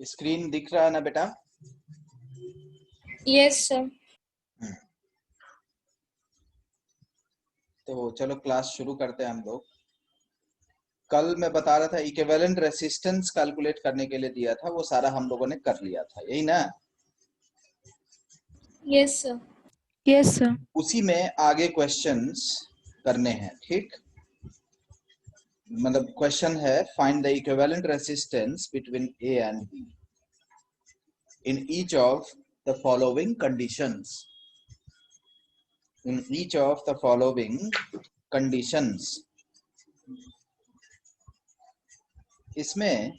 Screen दिख रहा है ना बेटा? Yes sir. तो चलो क्लास शुरू करते हैं हम लोग। कल मैं बता रहा था इक्विवेलेंट रेसिस्टेंस कैलकुलेट करने के लिए दिया था, वो सारा हम लोगों ने कर लिया था, यही ना? Yes sir. Yes sir. उसी में आगे क्वेश्चंस करने हैं, ठीक? मतलब क्वेश्चन है find the equivalent resistance between A and be in each of the following conditions. In each of the following conditions. इसमें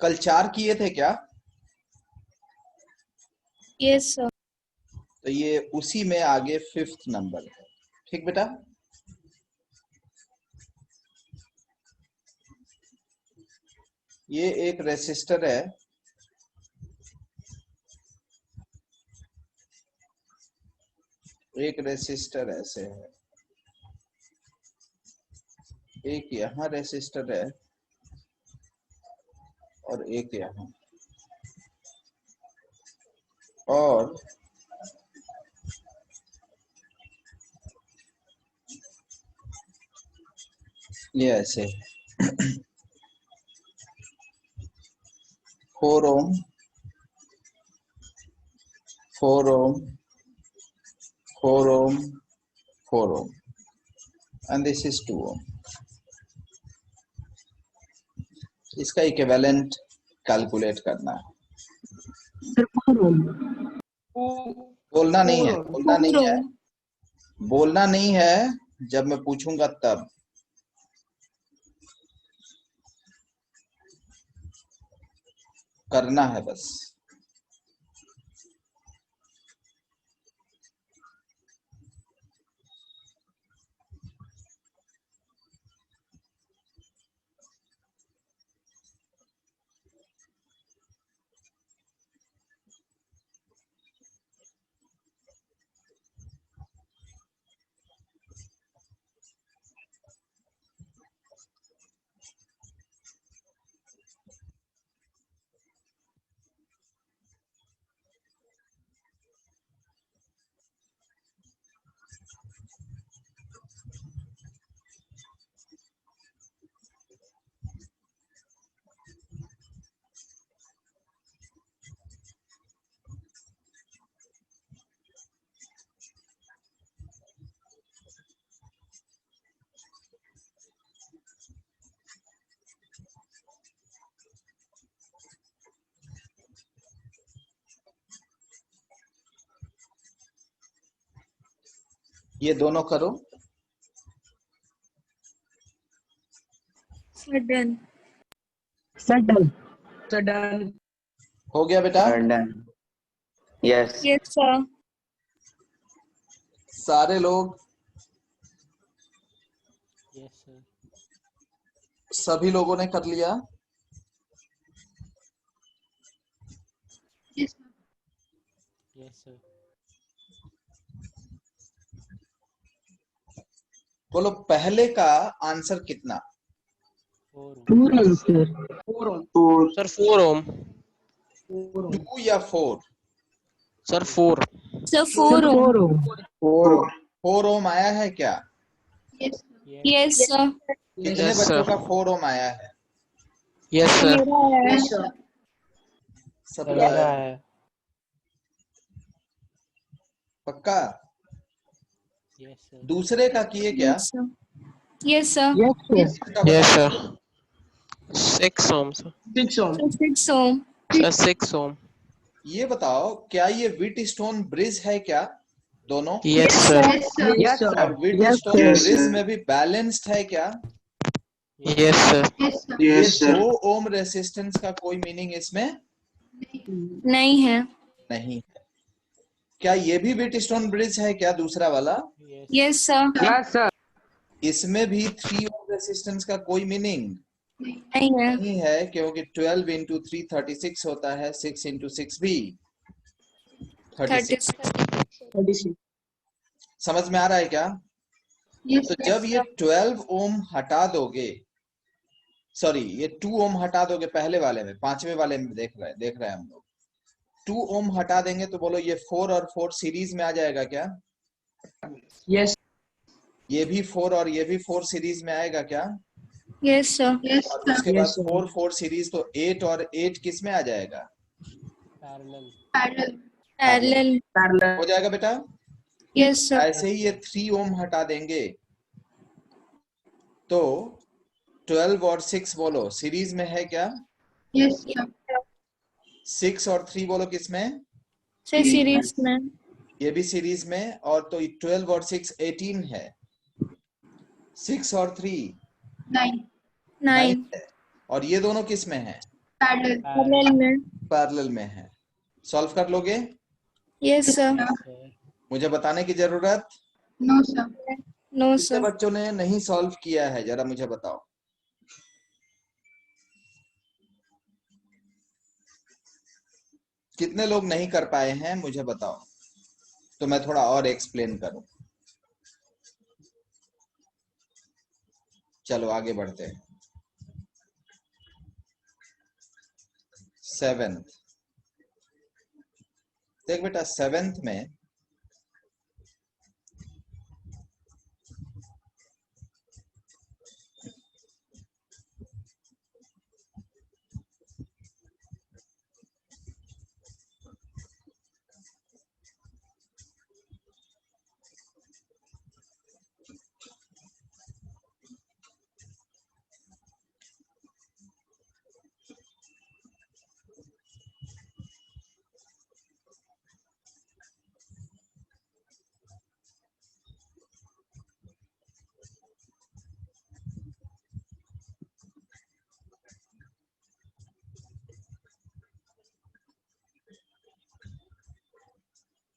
कल 4 किए थे क्या? Yes sir. तो ये उसी में आगे 5th नंबर है, ठीक बेटा? ये एक रेसिस्टर है, एक रेसिस्टर ऐसे है, एक यहाँ रेसिस्टर है और एक यहाँ, और ये ऐसे है 4 ओम 4 ओम 4 ओम 4 ओम एंड दिस इज 2 ओम। इसका इक्विवेलेंट कैलकुलेट करना है। बोलना नहीं है, बोलना नहीं है, बोलना नहीं है, जब मैं पूछूंगा तब। करना है बस। ये दोनों करो। Sir done. डन। हो गया बेटा? Yes yes sir. सारे लोग, यस सर। सभी लोगों ने कर लिया? Yes sir. बोलो पहले का आंसर कितना? 4 सर 4 ओम। 2 या 4? सर 4। सर 4 ओम। 4 ओम आया है क्या? Yes sir. कितने Yes, बच्चों sir. का 4 ओम आया है? Yes sir. मेरा है। सबका मेरा है? है। पक्का? Yes sir. दूसरे का किए क्या? Yes sir. Yes sir. इसका यस बताओ। सर। 6 ओम सर। 6 ओम। सर 6 ओम। ये बताओ क्या ये व्हीटस्टोन ब्रिज है क्या दोनों? Yes sir. और व्हीटस्टोन ब्रिज में भी बैलेंस्ड है क्या? Yes sir. ये 2 ओम रेसिस्टेंस का कोई मीनिंग इसमें नहीं है। नहीं है। क्या ये भी व्हीटस्टोन ब्रिज है क्या दूसरा वाला? Yes sir. इसमें भी 3 ओम रेसिस्टेंस का कोई मीनिंग नहीं है। नहीं है, क्योंकि 12 इंटू 3 36 होता है, 6 इंटू 6 भी 36। 36। समझ में आ रहा है क्या? तो जब ये 12 ओम हटा दोगे सॉरी, ये 2 ओम हटा दोगे पहले वाले में, पांचवें वाले में देख रहे हैं हम लोग। 2 ओम हटा देंगे तो बोलो ये 4 और 4 सीरीज में आ जाएगा क्या? Yes. ये भी 4 और ये भी 4 सीरीज में आएगा क्या? Yes, sir. और उसके बाद Yes, sir. 4 4 सीरीज, तो 8 और 8 किस में आ जाएगा? Parallel. Parallel. हो Parallel. जाएगा बेटा। Yes, sir. ऐसे ही ये 3 ओम हटा देंगे तो 12 और 6 बोलो सीरीज में है क्या? Yes, sir. 6 और 3 बोलो किसमें? Sir, series में. ये भी सीरीज में, और तो 12 और 6 18 है। 6 और 3 9 9 है। और ये दोनों किस में है? Parallel में. पैरेलल में है। सॉल्व कर लोगे? Yes, sir. मुझे बताने की जरूरत? No, sir. No, कितने sir. बच्चों ने नहीं सॉल्व किया है, जरा मुझे बताओ। कितने लोग नहीं कर पाए हैं मुझे बताओ, तो मैं थोड़ा और एक्सप्लेन करूं। चलो आगे बढ़ते हैं। 7th, देख बेटा 7th में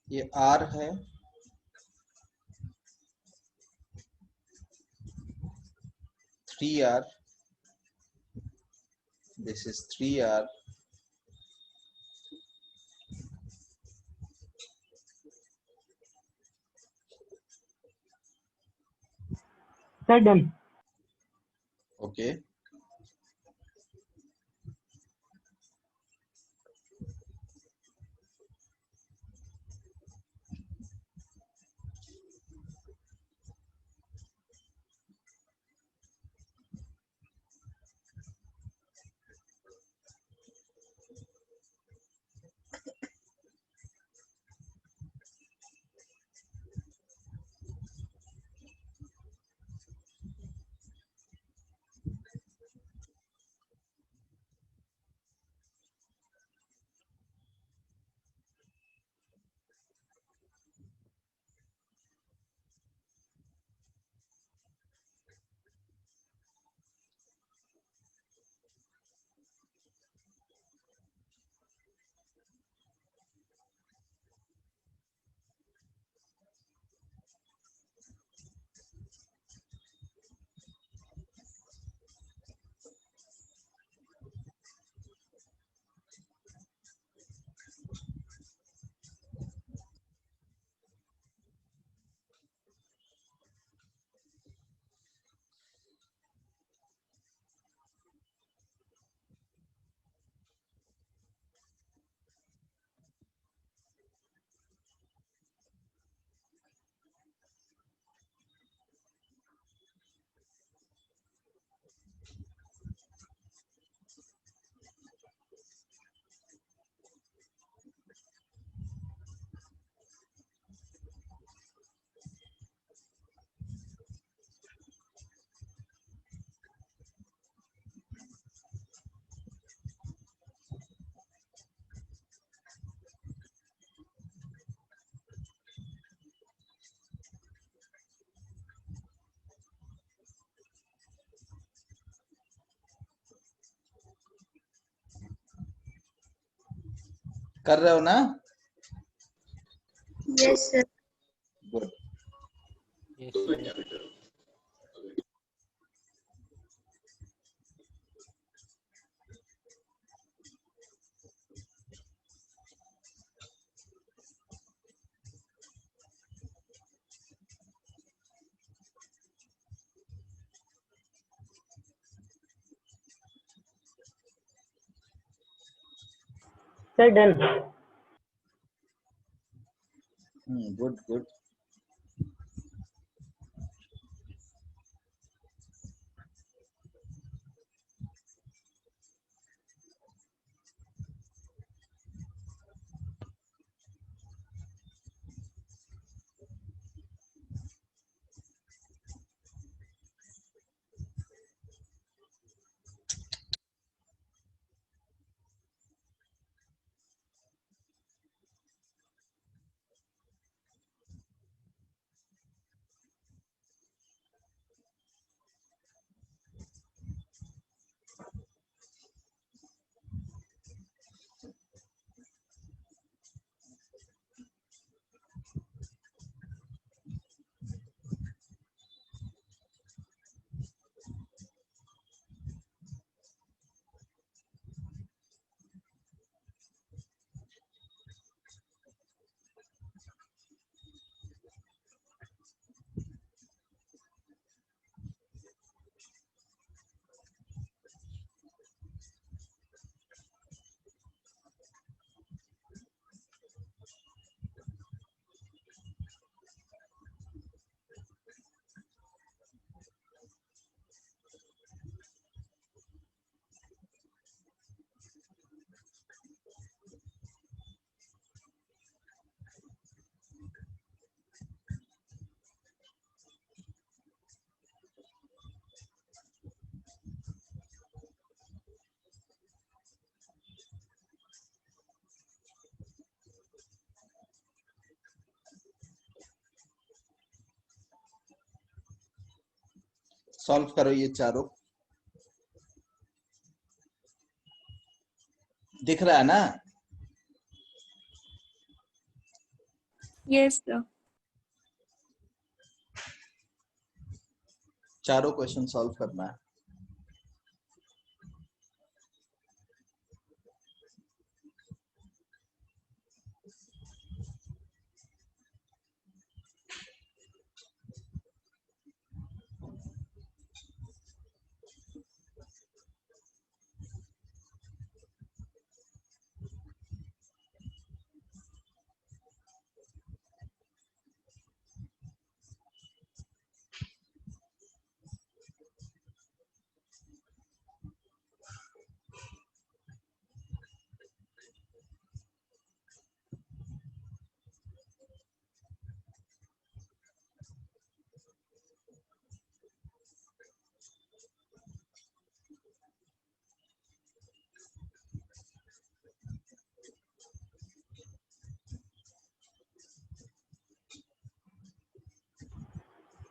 ये R है, R, this is 3R, Sir, done. okay। कर रहे हो ना? Yes, sir. Good. Yes, sir. Sir, done. Good, good. Solve करो ये चारों। दिख रहा है ना? Yes, sir. चारों क्वेश्चन सॉल्व करना है।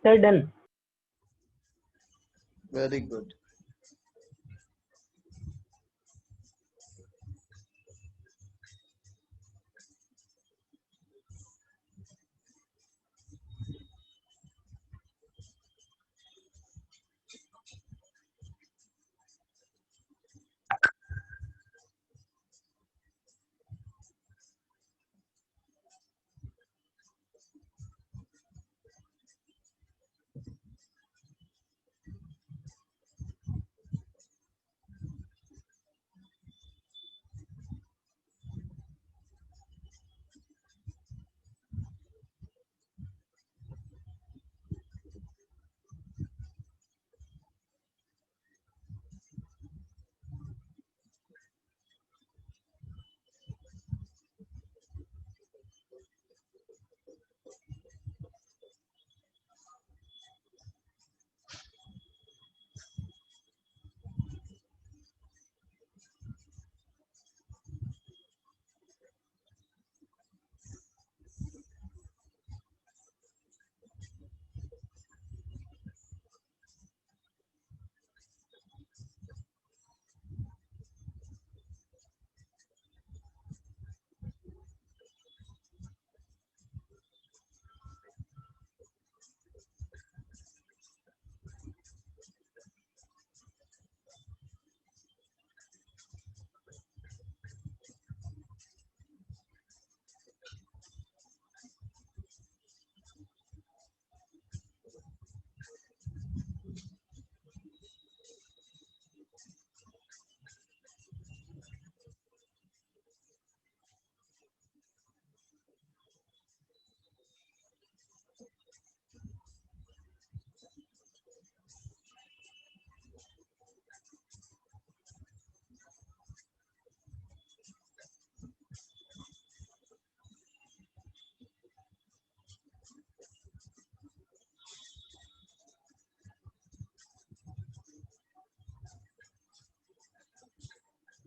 Sir, done. Very good.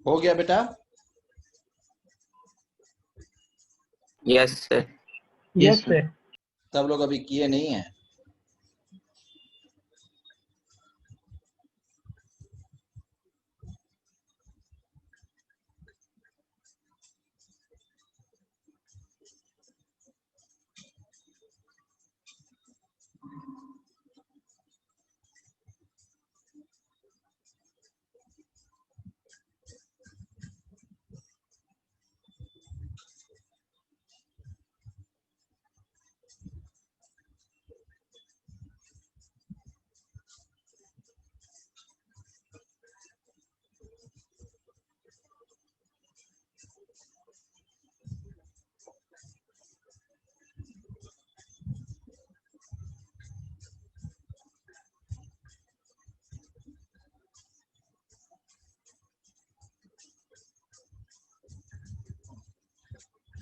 हो गया बेटा? Yes, sir. Yes, sir. सब लोग अभी किए नहीं है?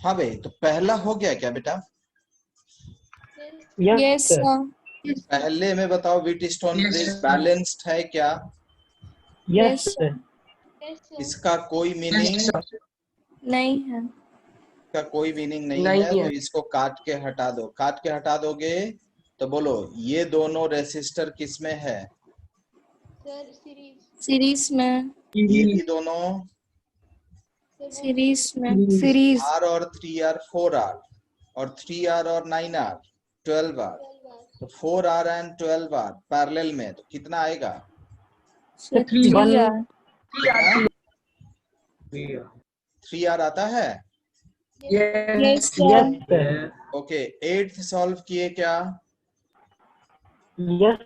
हाँ भाई, तो पहला हो गया क्या बेटा? Yes, Yes, sir. sir. पहले में बताओ Wheatstone Yes, bridge sir. Balanced है क्या? Yes, Yes, sir. इसका कोई मीनिंग Yes, sir. नहीं है। का कोई मीनिंग नहीं नहीं है, है। तो इसको काट के हटा दो। काट के हटा दोगे तो बोलो ये दोनों रेसिस्टर किस में है? सीरीज में। ये भी दोनों सीरीज में। सीरीज। R और 3R 4R और 3R और 9R 12R, तो 4R एंड 12R पैरेलल में, तो कितना आएगा? 3R। 3R आता है? Yes, Yes, sir. sir. Okay, 8th solve किए क्या? Yes,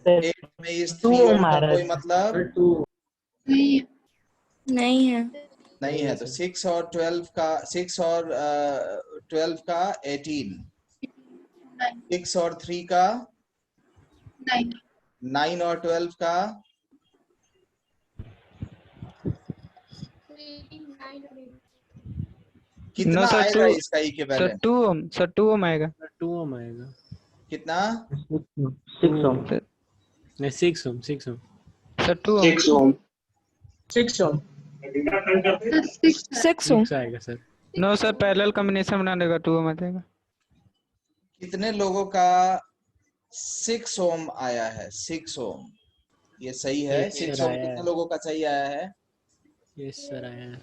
sir. 8 में इस 2 3 ओम का हमारा कोई मतलब नहीं है। नहीं है, तो 6 और 12 का 6 और 12 का 18, 6 और 3 का 9 और 12 का 9 कितना सर, आएगा 2 इसका सर, इक्विवेलेंट? 2 ओम सर, 2 ओम आएगा। 2 ohm आएगा। कितना? 6 ohm. नहीं 6 ohm, 6 ohm। Sir 2 ohm. 6 ohm. 6 ohm. 6 ohm. 6 आएगा sir. No sir, parallel combination बना देगा, 2 ओम आ जाएगा। कितने लोगों का 6 ओम आया है? 6 ओम, ये सही है? Yes, 6 sir, ओम आया कितने है। लोगों का सही आया है? यस सर, आया है।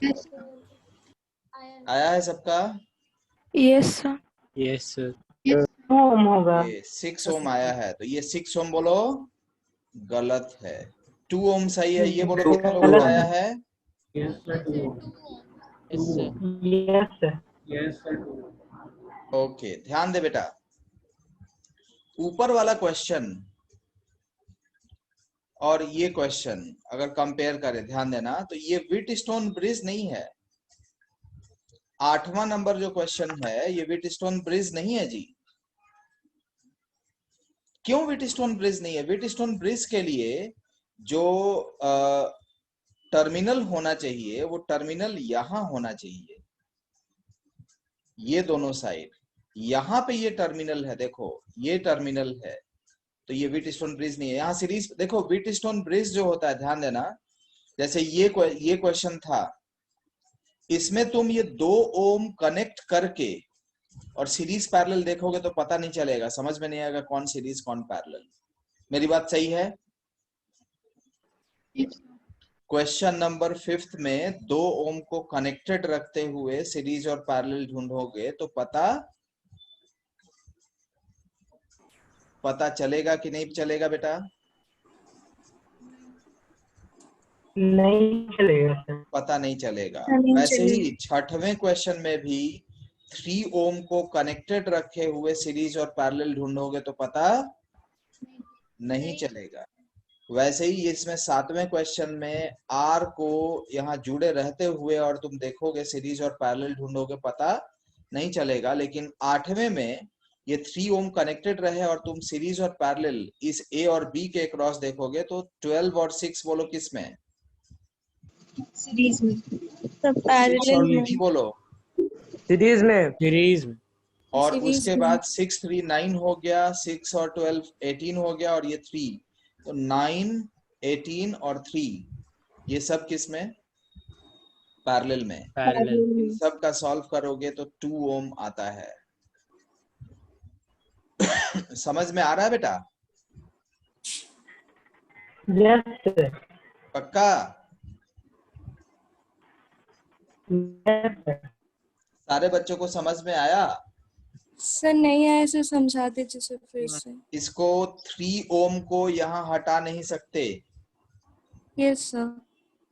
आया है सबका? Yes sir. Yes sir. 2 ohm होगा. ये 6 ओम आया है, तो ये 6 ओम बोलो गलत है। 2 ओम सही है, ये बोलो कितने लोगों का आया है? Yes sir. Yes, sir. Okay, ध्यान दे बेटा, ऊपर वाला क्वेश्चन और ये क्वेश्चन अगर कंपेयर करें, ध्यान देना, तो ये व्हीटस्टोन ब्रिज नहीं है। 8वां नंबर जो क्वेश्चन है ये व्हीटस्टोन ब्रिज नहीं है जी। क्यों व्हीटस्टोन ब्रिज नहीं है? व्हीटस्टोन ब्रिज के लिए जो टर्मिनल होना चाहिए वो टर्मिनल यहां होना चाहिए, ये दोनों साइड। यहाँ पे ये टर्मिनल है, देखो ये टर्मिनल है, तो ये व्हीटस्टोन ब्रिज नहीं है। यहाँ सीरीज देखो, व्हीटस्टोन ब्रिज जो होता है, ध्यान देना, जैसे ये क्वेश्चन था, इसमें तुम ये 2 ओम कनेक्ट करके और सीरीज पैरेलल देखोगे तो पता नहीं चलेगा, समझ में नहीं आएगा कौन सीरीज कौन पैरेलल। मेरी बात सही है? क्वेश्चन नंबर 5th में 2 ओम को कनेक्टेड रखते हुए सीरीज और पैरेलल ढूंढोगे तो पता चलेगा कि नहीं चलेगा बेटा? नहीं चलेगा सर. पता नहीं चलेगा। नहीं वैसे चलेगा। ही 6वें क्वेश्चन में भी 3 ओम को कनेक्टेड रखे हुए सीरीज और पैरेलल ढूंढोगे तो पता नहीं चलेगा। वैसे ही इसमें 7वें क्वेश्चन में आर को यहाँ जुड़े रहते हुए और तुम देखोगे सीरीज और पैरेलल ढूंढोगे पता नहीं चलेगा। लेकिन 8वें में ये 3 ओम कनेक्टेड रहे और तुम सीरीज और पैरेलल इस ए और बी के क्रॉस देखोगे तो 12 और 6 बोलो किस में? सीरीज में। सब 6 पैरेलल और में। बी बोलो। सीरीज में. सीरीज में। और सीरीज उसके में। बाद 6 3 9 हो गया, 6 और 12 18 हो गया, और ये 3, तो 9 18 और 3 ये सब किस में? पैरेलल में। पैरेलल इन सब का सॉल्व करोगे तो 2 ओम आता है। समझ में आ रहा है बेटा? Yes, sir. पक्का? Yes, sir. सारे बच्चों को समझ में आया? सर नहीं आया, सर समझा दीजिए सर फिर से। इसको 3 ओम को यहाँ हटा नहीं सकते। Yes sir.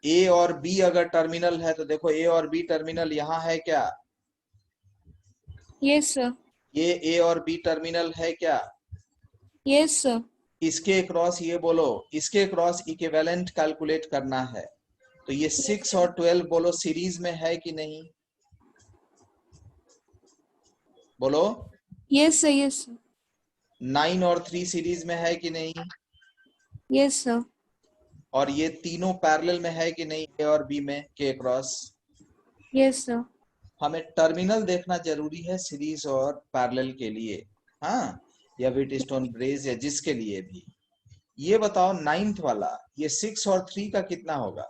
ए और बी अगर टर्मिनल है तो देखो ए और बी टर्मिनल यहाँ है क्या? Yes sir. ये ए और बी टर्मिनल है क्या? Yes sir. इसके क्रॉस ये बोलो, इसके क्रॉस इक्विवेलेंट कैलकुलेट करना है। तो ये 6 और 12 बोलो सीरीज में है कि नहीं? बोलो। Yes sir. Yes sir. 9 और 3 सीरीज में है कि नहीं? Yes sir. और ये तीनों पैरेलल में है कि नहीं? ए और बी में के क्रॉस। Yes sir. हमें टर्मिनल देखना जरूरी है सीरीज और पैरेलल के लिए, हाँ, या व्हीटस्टोन ब्रिज या जिसके लिए भी। ये बताओ 9th वाला, ये 6 और 3 का कितना होगा?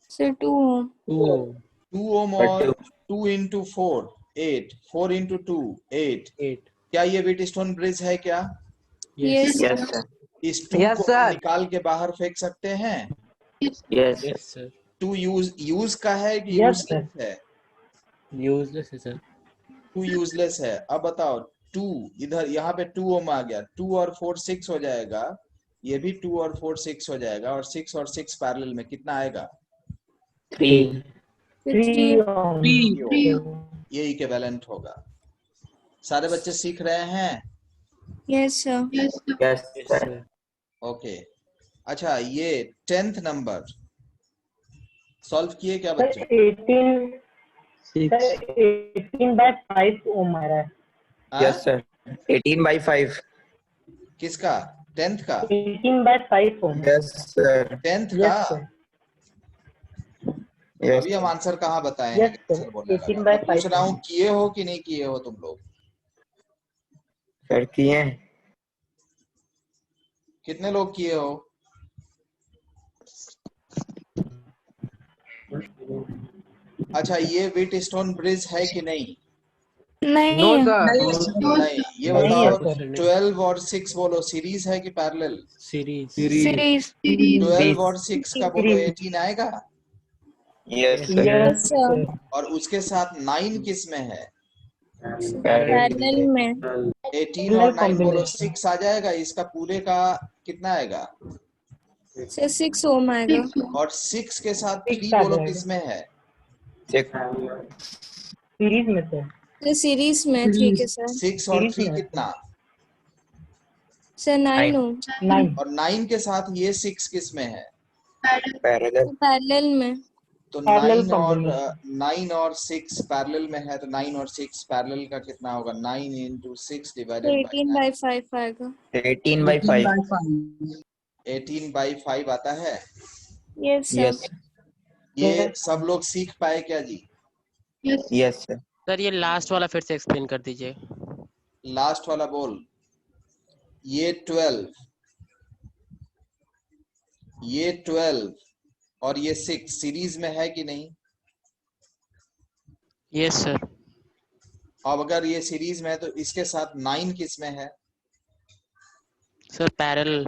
सर 2 ओम। 2 ओम 2 ओम और 2 इंटू 4 8, 4 इंटू 2 8। 8 क्या ये व्हीटस्टोन ब्रिज है क्या? Yes Yes, sir. sir. इस 2 Yes, को sir. निकाल के बाहर फेंक सकते हैं? Yes, sir. Yes sir 2 use का है कि Yes, sir. यूजलेस है? यूजलेस है सर 2 यूजलेस है। अब बताओ 2 इधर, यहाँ पे 2 ओम आ गया, 2 और 4 6 हो जाएगा, ये भी 2 और 4 6 हो जाएगा, और 6 और 6 पैरेलल में कितना आएगा? 3. 3 ohm. 3 ओम। ये इक्विवेलेंट होगा। सारे बच्चे सीख रहे हैं? Yes sir. Yes, yes sir. Sir okay. अच्छा, ये 10th नंबर सॉल्व किए क्या Sir, बच्चों? 18, sir, 6 18 by 5 ohm आ रहा है। हाँ? Yes, sir. 18 by 5. किसका? 10th का? 18 by 5 ohm. Yes, sir. 10th Yes, का? sir. Yes, अभी हम आंसर कहाँ बताए हैं? Yes, sir. आंसर बोलने 18 लगा। by मैं पूछ 5 रहा हूँ ohm. किए हो कि नहीं किए हो तुम लोग? sir. किए हैं? कितने लोग किए हो? अच्छा, ये व्हीटस्टोन ब्रिज है कि नहीं? नहीं No, है। sir. नहीं। ये नहीं है, बताओ sir. 12 और 6 बोलो सीरीज है कि पैरेलल? Series series. 12 और 6 का बोलो 18 आएगा, Yes, sir. Yes, yes sir. sir. और उसके साथ 9 किस में है? पैरेलल में। 18 और 9 बोलो Combination. 6 आ जाएगा, इसका पूरे का कितना आएगा? सर 6 ओम आएगा। और 6 के साथ 6 3 आ बोलो जाएगा। किस में है? Check. सीरीज में सर। सर सीरीज में 3 के साथ। 6 और सीरीज 3 में कितना? सर 9 ओम। 9. और 9 के साथ ये 6 किस में है? Parallel. पैरेलल में। तो Parallel 9 और 6 पैरेलल में है, तो 9 और 6 पैरेलल का कितना होगा? 9 इंटू 6 तो डिवाइडेड 18 बाई by 5 आएगा। 18 by 5. 18 बाई 5 आता है। Yes Yes. सर। ये सब लोग सीख पाए क्या जी? Yes, sir. सर ये लास्ट वाला फिर से एक्सप्लेन कर दीजिए। लास्ट वाला बोल। ये 12, ये 12 और ये 6 सीरीज में है कि नहीं? Yes sir. अब अगर ये सीरीज में है तो इसके साथ 9 किस में है? Sir parallel.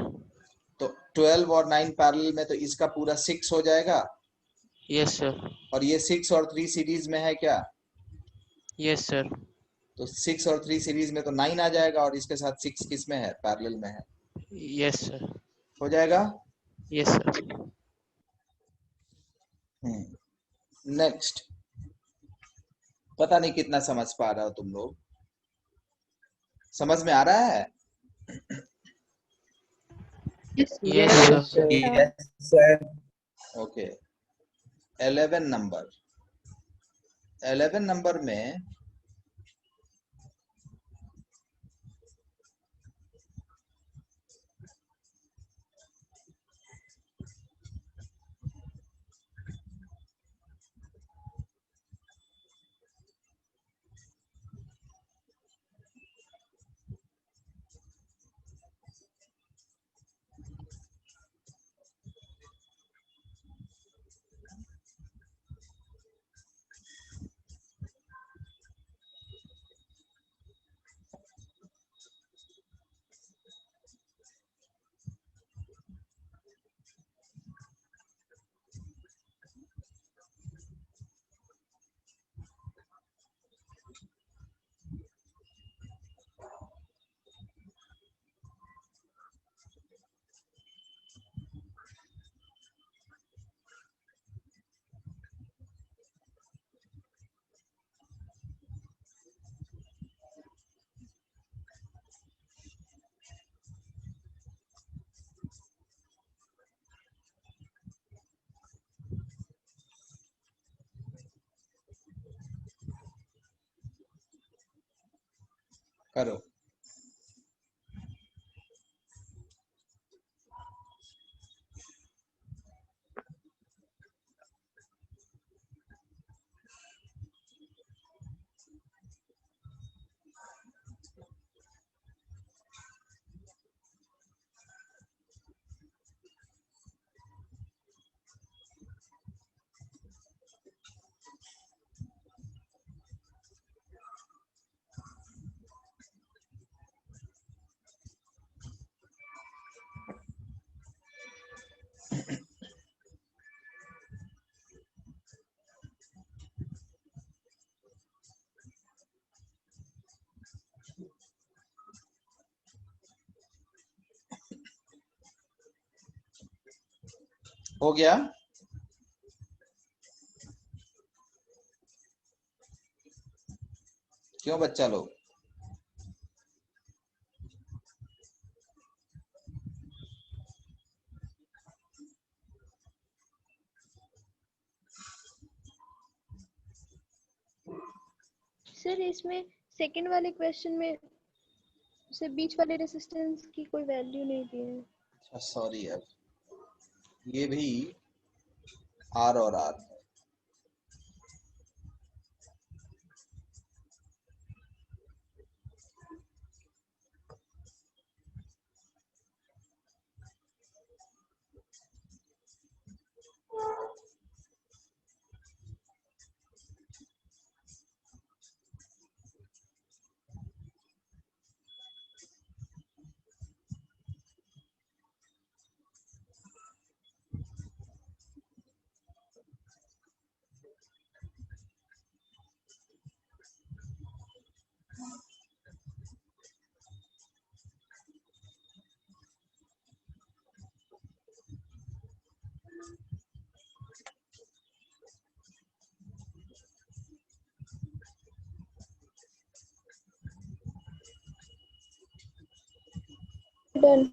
तो 12 और 9 पैरेलल में, तो इसका पूरा 6 हो जाएगा। Yes sir. और ये 6 और 3 सीरीज में है क्या? Yes sir. तो 6 और 3 सीरीज में तो 9 आ जाएगा, और इसके साथ 6 किस में है? पैरेलल में है। Yes sir. हो जाएगा। Yes sir. नेक्स्ट। पता नहीं कितना समझ पा रहा हो तुम लोग। समझ में आ रहा है? Yes Yes, sir. sir. Yes, sir. Okay. 11 number, 11 number में करो। हो गया? क्यों बच्चा लोग? सर इसमें सेकंड वाले क्वेश्चन में से बीच वाले रेसिस्टेंस की कोई वैल्यू नहीं दी है। अच्छा सॉरी यार, ये भी आर और आर है। डन।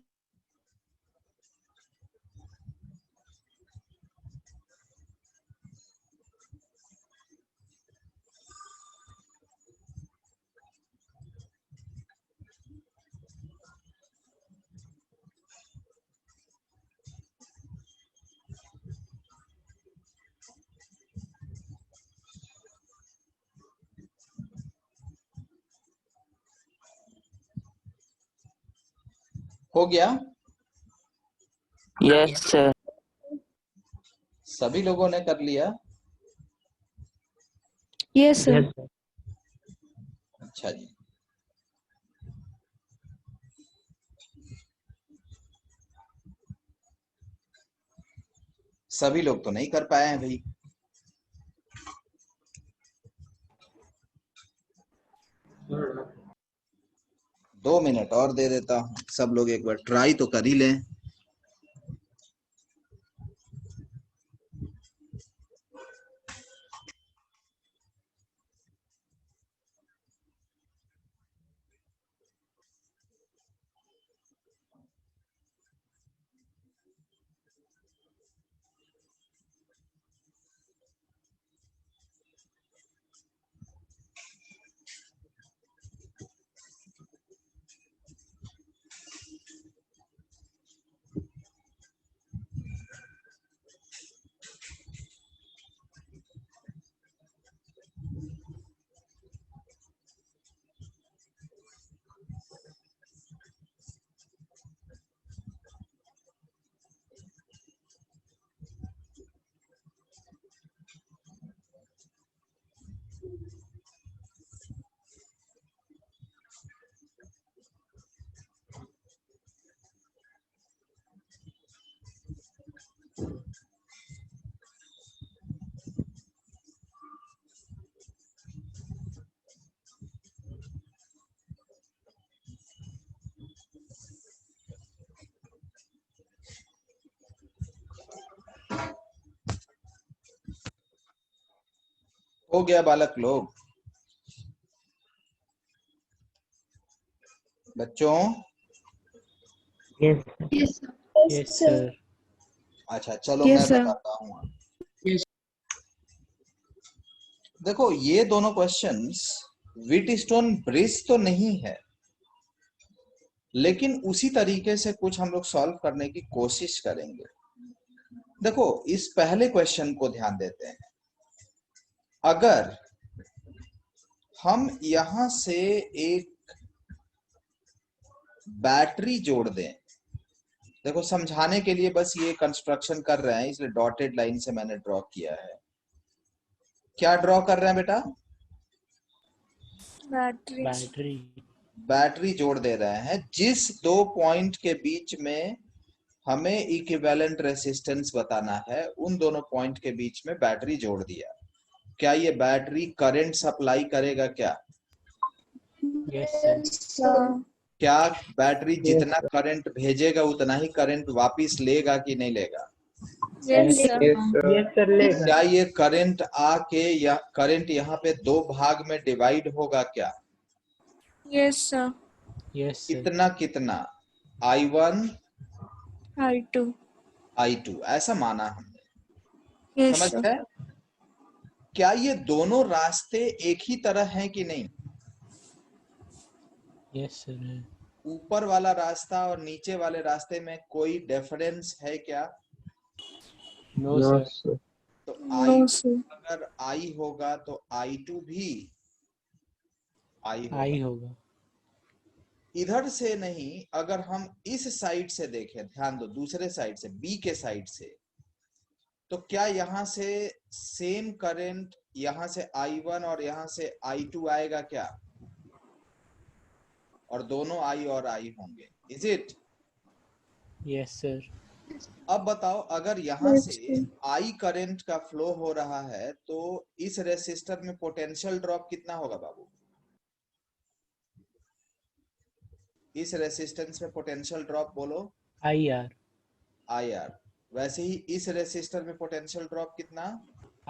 हो गया? Yes, sir. सभी लोगों ने कर लिया? Yes sir. Yes, sir. अच्छा जी, सभी लोग तो नहीं कर पाए हैं भाई। दो मिनट और दे देता हूं, सब लोग एक बार ट्राई तो कर ही लें। हो गया बालक लोग? बच्चों Yes, sir. Yes, sir. अच्छा चलो Yes, मैं sir. बताता हूँ। Yes. देखो ये दोनों क्वेश्चंस व्हीटस्टोन ब्रिज तो नहीं है, लेकिन उसी तरीके से कुछ हम लोग सॉल्व करने की कोशिश करेंगे। देखो इस पहले क्वेश्चन को ध्यान देते हैं। अगर हम यहां से एक बैटरी जोड़ दें, देखो समझाने के लिए बस ये कंस्ट्रक्शन कर रहे हैं, इसलिए डॉटेड लाइन से मैंने ड्रॉ किया है। क्या ड्रॉ कर रहे हैं बेटा? बैटरी। बैटरी। बैटरी जोड़ दे रहे हैं। जिस दो पॉइंट के बीच में हमें इक्विवेलेंट रेसिस्टेंस बताना है, उन दोनों पॉइंट के बीच में बैटरी जोड़ दिया। क्या ये बैटरी करंट सप्लाई करेगा? क्या यस सर। क्या बैटरी जितना करंट भेजेगा उतना ही करंट वापस लेगा कि नहीं लेगा? Yes sir. यस सर लेगा। क्या ये करंट आके या करंट यहाँ पे दो भाग में डिवाइड होगा? क्या यस सर। Yes sir. कितना कितना? I1 I2। I2 ऐसा माना हमने। यस समझ सर। गए? क्या ये दोनों रास्ते एक ही तरह हैं कि नहीं? Yes sir. ऊपर वाला रास्ता और नीचे वाले रास्ते में कोई डिफरेंस है क्या? No sir. तो नो सर। अगर I होगा तो I2 भी I होगा। आई होगा। इधर से नहीं, अगर हम इस साइड से देखें, ध्यान दो, दूसरे साइड से, B के साइड से, तो क्या यहाँ से सेम करंट यहाँ से I1 और यहाँ से I2 आएगा क्या? और दोनों I और I होंगे। Is it? Yes sir. अब बताओ, अगर यहाँ से I करंट का फ्लो हो रहा है तो इस रेसिस्टर में पोटेंशियल ड्रॉप कितना होगा बाबू? इस रेसिस्टेंस में पोटेंशियल ड्रॉप बोलो। IR। IR। वैसे ही इस रेसिस्टर में पोटेंशियल ड्रॉप कितना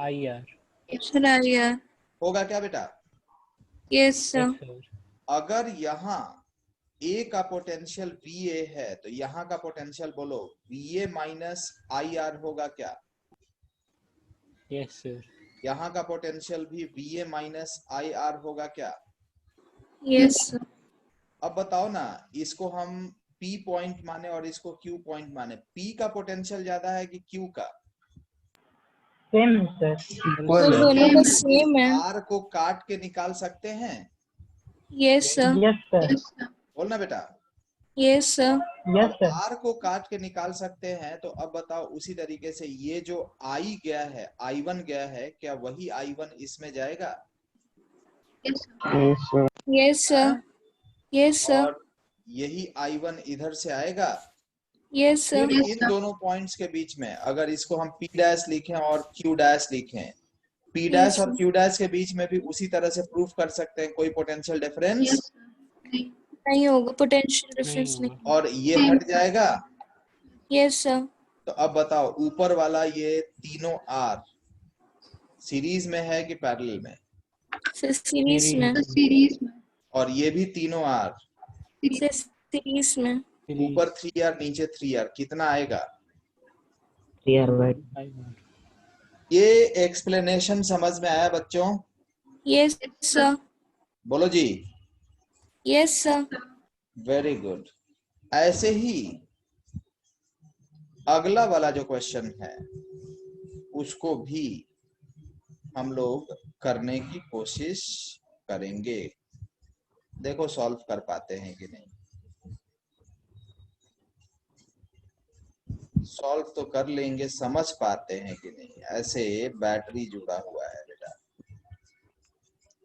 IR। Sir IR। होगा क्या बेटा? Yes sir. Yes sir. अगर यहाँ A का पोटेंशियल VA है तो यहाँ का पोटेंशियल बोलो VA माइनस IR होगा क्या? Yes sir. यहाँ का पोटेंशियल भी VA माइनस IR होगा क्या? Yes sir. अब बताओ ना, इसको हम P पॉइंट माने और इसको Q पॉइंट माने, P का पोटेंशियल ज्यादा है कि Q का? सेम है सर। तो दोनों का सेम है। R को काट के निकाल सकते हैं? Yes sir. Yes sir. बोलना बेटा। Yes sir. यस अब सर। R को काट के निकाल सकते हैं, तो अब बताओ उसी तरीके से ये जो I गया है, I1 गया है, क्या वही I1 इसमें जाएगा? Yes sir. Yes sir. और यही I1 इधर से आएगा। Yes sir. फिर इन दोनों पॉइंट्स के बीच में अगर इसको हम P डैश लिखें और Q डैश लिखें, P डैश और Q डैश के बीच में भी उसी तरह से प्रूफ कर सकते हैं, कोई पोटेंशियल डिफरेंस नहीं होगा, पोटेंशियल डिफरेंस नहीं। और ये हट जाएगा। Yes sir. तो अब बताओ, ऊपर वाला ये तीनों R सीरीज में है कि पैरेलल में? सर सीरीज में। और ये भी तीनों R सर सीरीज में। ऊपर 3R नीचे 3R, कितना आएगा? 3R bye. ये एक्सप्लेनेशन समझ में आया बच्चों? Yes sir. बोलो जी। Yes sir. Very good. ऐसे ही अगला वाला जो क्वेश्चन है उसको भी हम लोग करने की कोशिश करेंगे। देखो सॉल्व कर पाते हैं कि नहीं। सॉल्व तो कर लेंगे, समझ पाते हैं कि नहीं। ऐसे बैटरी जुड़ा हुआ है बेटा,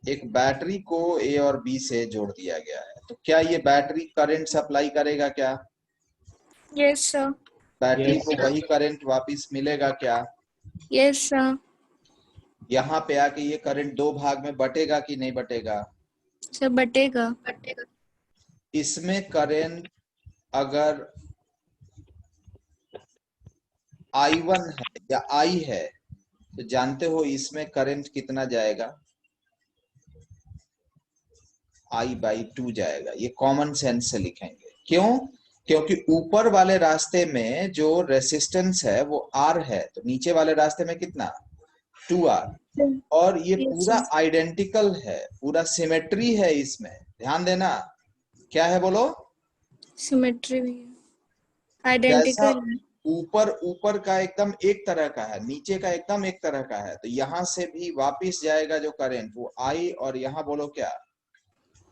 एक बैटरी को A और B से जोड़ दिया गया है, तो क्या ये बैटरी करंट सप्लाई करेगा? क्या यस सर। बैटरी को वही करंट वापस मिलेगा? क्या यस सर। यहाँ पे आके ये करंट दो भाग में बटेगा कि नहीं बटेगा? सर बटेगा। इसमें करंट अगर I1 है या I है तो जानते हो इसमें करंट कितना जाएगा? I/2 जाएगा। ये कॉमन सेंस से लिखेंगे। क्यों? क्योंकि ऊपर वाले रास्ते में जो रेसिस्टेंस है वो R है, तो नीचे वाले रास्ते में कितना? 2R। और ये पूरा आइडेंटिकल है, पूरा सिमेट्री है इसमें। ध्यान देना, क्या है बोलो? सिमेट्री भी है, जैसा आइडेंटिकल है। ऊपर ऊपर का एकदम एक तरह का है, नीचे का एकदम एक तरह का है, तो यहाँ से भी वापिस जाएगा जो करंट वो I, और यहाँ बोलो क्या,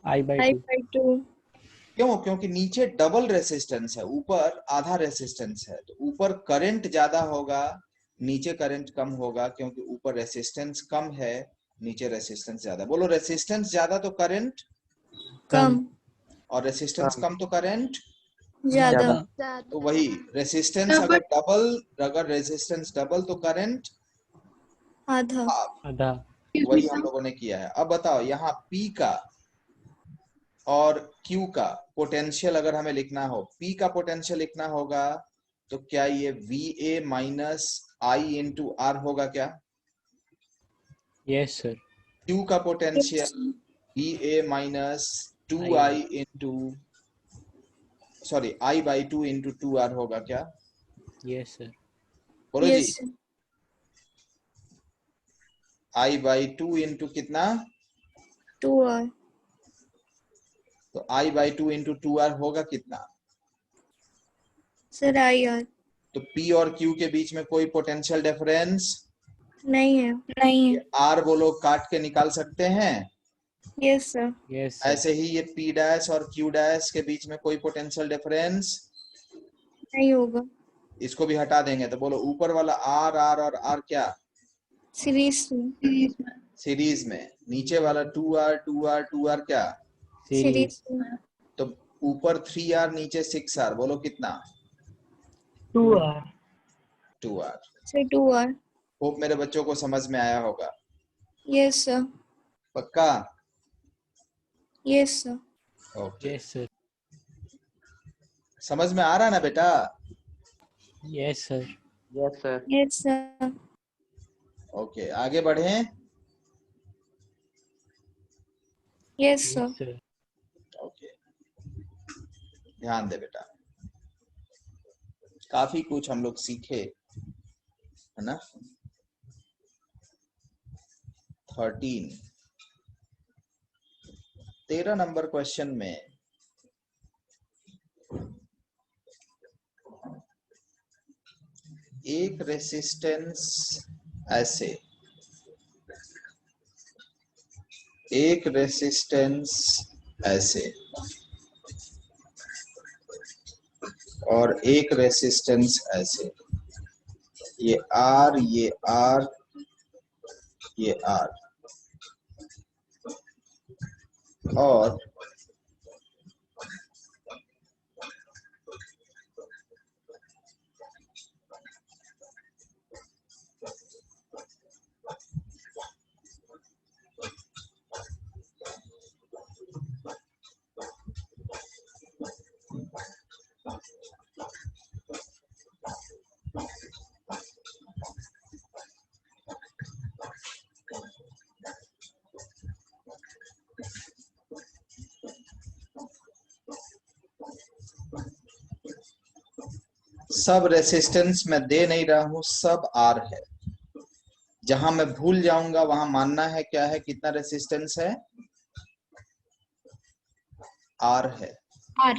I by I 2. by 2। क्यों? क्योंकि नीचे डबल रेसिस्टेंस है, ऊपर आधा रेसिस्टेंस है, तो ऊपर करंट ज्यादा होगा, नीचे करंट कम होगा, क्योंकि ऊपर रेसिस्टेंस कम है, नीचे रेसिस्टेंस ज्यादा। बोलो रेसिस्टेंस ज्यादा तो करंट, कम, और रेसिस्टेंस कम तो करंट। ज्यादा। ज्यादा। ज्यादा। तो वही रेसिस्टेंस अगर रेसिस्टेंस डबल तो करंट आधा। आधा। वही हम लोगों ने किया है। अब बताओ यहाँ P का और Q का पोटेंशियल अगर हमें लिखना हो, P का पोटेंशियल लिखना होगा तो क्या ये VA minus I into R होगा क्या? Yes, sir. Q का potential VA minus 2I into I by 2 into 2R होगा क्या? Yes, sir. बोलो जी। यस, I बाई 2 इंटू कितना? 2R। तो I बाई 2 इंटू 2R होगा कितना? Sir IR। तो P और Q के बीच में कोई पोटेंशियल डिफरेंस नहीं है। नहीं है। R बोलो काट के निकाल सकते हैं। Yes sir. Yes, sir. ऐसे ही ये P डैश और Q डैश के बीच में कोई पोटेंशियल डिफरेंस नहीं होगा। इसको भी हटा देंगे, तो बोलो ऊपर वाला R और R क्या? सीरीज में। सीरीज में। नीचे वाला 2R क्या? Series. सीरीज में। तो ऊपर 3R नीचे 6R, बोलो कितना? 2R। 2R। Sir 2R। Hope मेरे बच्चों को समझ में आया होगा। Yes sir. पक्का? Yes sir. Okay. Yes, sir. समझ में आ रहा ना बेटा? Yes, sir. Yes, sir. Yes sir. Okay, आगे बढ़ें। Yes sir. Yes, sir. Okay, ध्यान दे बेटा, काफी कुछ हम लोग सीखे है ना। 13 नंबर क्वेश्चन में एक रेसिस्टेंस ऐसे, एक रेसिस्टेंस ऐसे और एक रेसिस्टेंस ऐसे, ये R, ये R, ये R, और सब रेसिस्टेंस मैं दे नहीं रहा हूं, सब R है। जहां मैं भूल जाऊंगा वहां मानना है क्या है, कितना रेसिस्टेंस है? R है। R।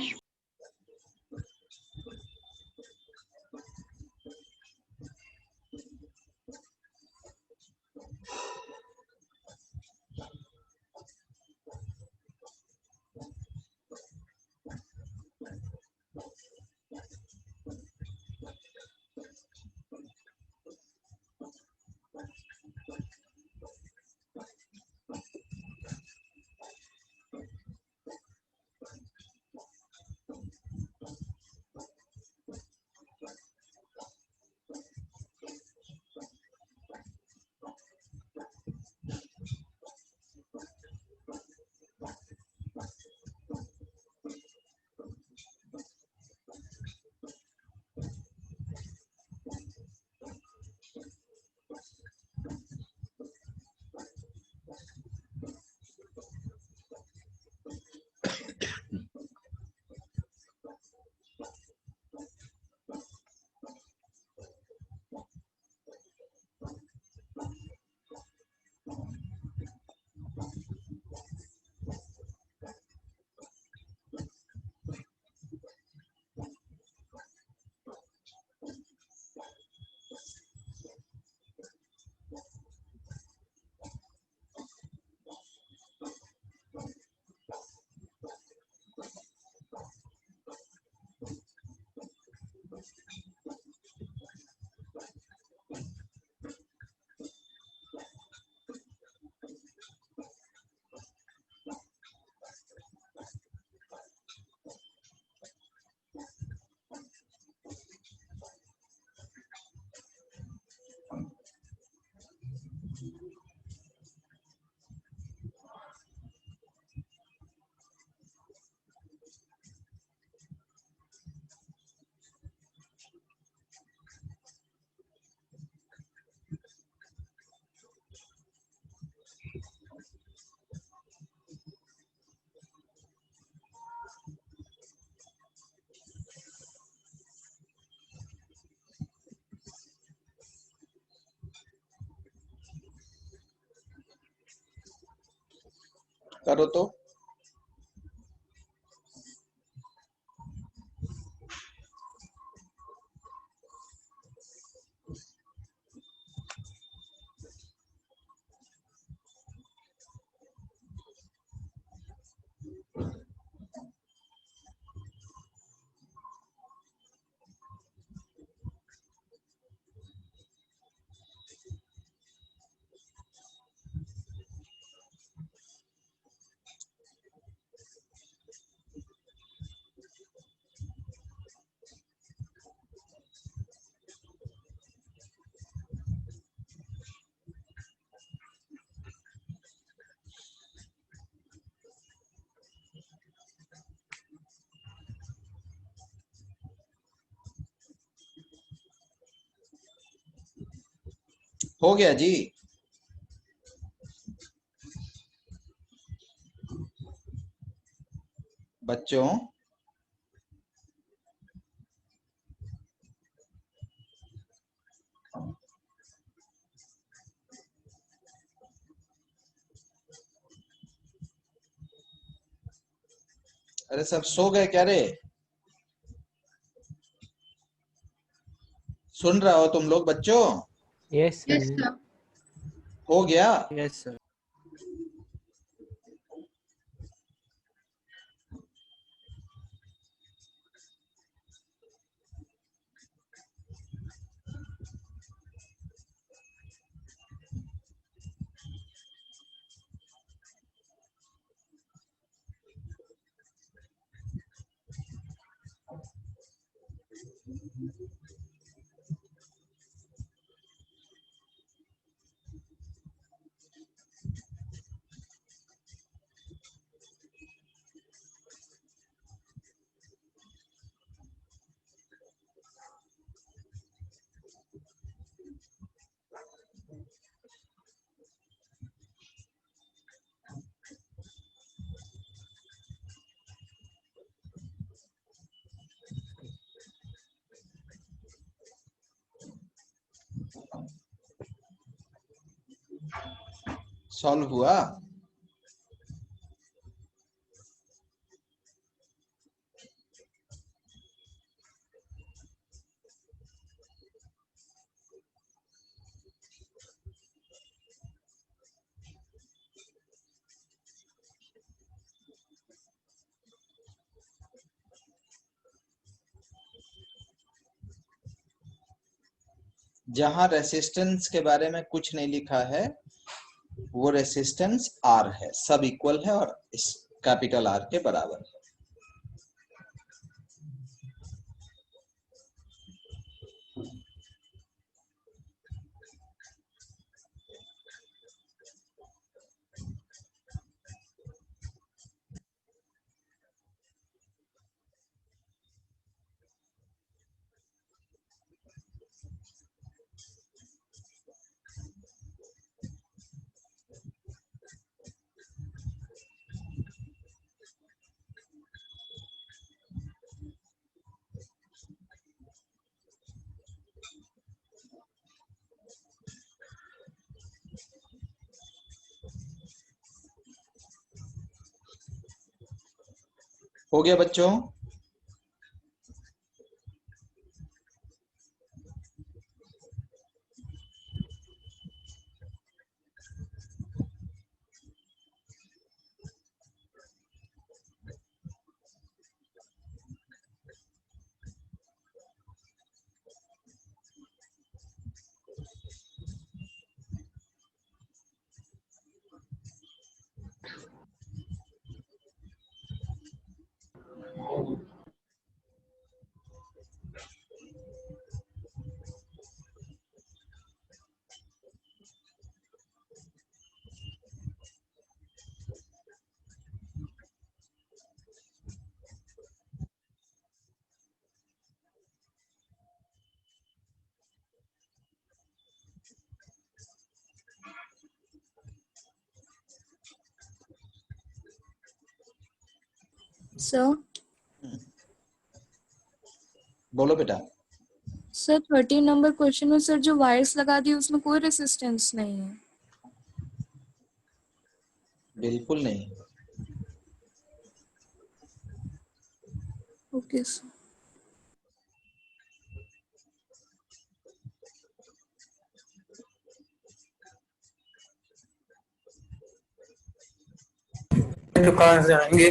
करो तो। हो गया जी। बच्चों अरे सब सो गए क्या रे? सुन रहा हो तुम लोग बच्चों? Yes, sir. Yes, sir. हो गया? Yes, sir. सॉल्व हुआ? जहां रेसिस्टेंस के बारे में कुछ नहीं लिखा है वो रेसिस्टेंस आर है, सब इक्वल है और इस कैपिटल आर के बराबर है। हो गया बच्चों? सर बोलो बेटा। सर 13 नंबर क्वेश्चन में सर जो वायर्स लगा दी उसमें कोई रेसिस्टेंस नहीं है। बिल्कुल नहीं। Okay, sir. दुकान से आएंगे।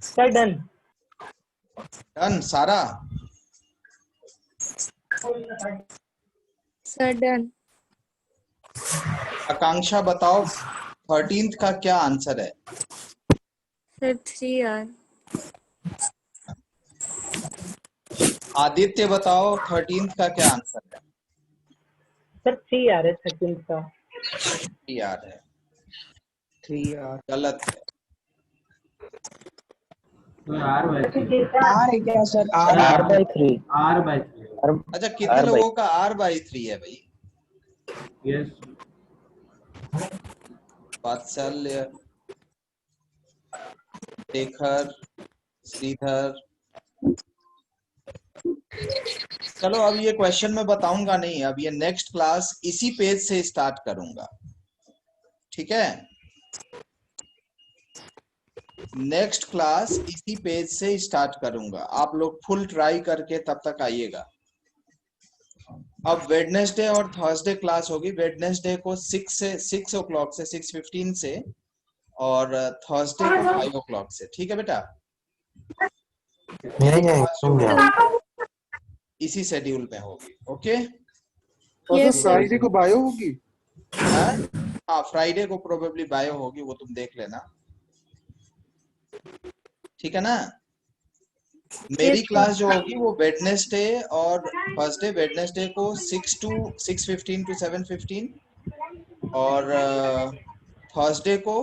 Sir done. डन सारा? Sir, done. आकांक्षा बताओ 13th का क्या आंसर है? Sir, 3R. आदित्य बताओ 13th का क्या आंसर है? सर 3R है 13 का। 3R है, 3R गलत है। आर है क्या सर? R/3 अच्छा, कितने लोगों का R/3 है भाई? वात्सल्य, शेखर, श्रीधर। चलो अब ये क्वेश्चन मैं बताऊंगा नहीं, अब ये नेक्स्ट क्लास इसी पेज से स्टार्ट करूंगा, ठीक है? नेक्स्ट क्लास इसी पेज से स्टार्ट करूंगा, आप लोग फुल ट्राई करके तब तक आइएगा। अब वेडनेसडे और थर्सडे क्लास होगी। वेडनेसडे को 6 o'clock से 6:15 से, और थर्सडे को 5 o'clock से, ठीक है बेटा? इसी शेड्यूल में होगी, ओके? Yes, sir. फ्राइडे को बायो होगी। हाँ, फ्राइडे को प्रोबेबली बायो होगी, वो तुम देख लेना, ठीक है ना? मेरी Yes, क्लास जो होगी वो वेडनेसडे और थर्सडे, वेडनेसडे को 6:15 to 7:15, और थर्सडे को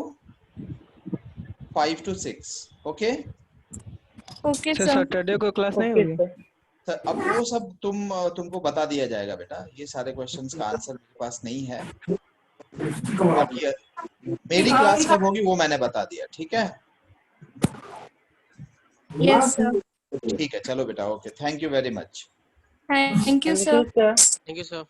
5 to 6, okay? Okay, sir sir. Saturday को क्लास नहीं ओके होगी? सर। अब वो सब तुमको बता दिया जाएगा बेटा, ये सारे क्वेश्चंस का आंसर मेरे पास नहीं है। अब ये मेरी क्लास कब होगी वो मैंने बता दिया, ठीक है? Yes, sir. ठीक है, चलो बेटा, okay, thank you very much. Thank you, thank sir. You sir. Thank you, sir.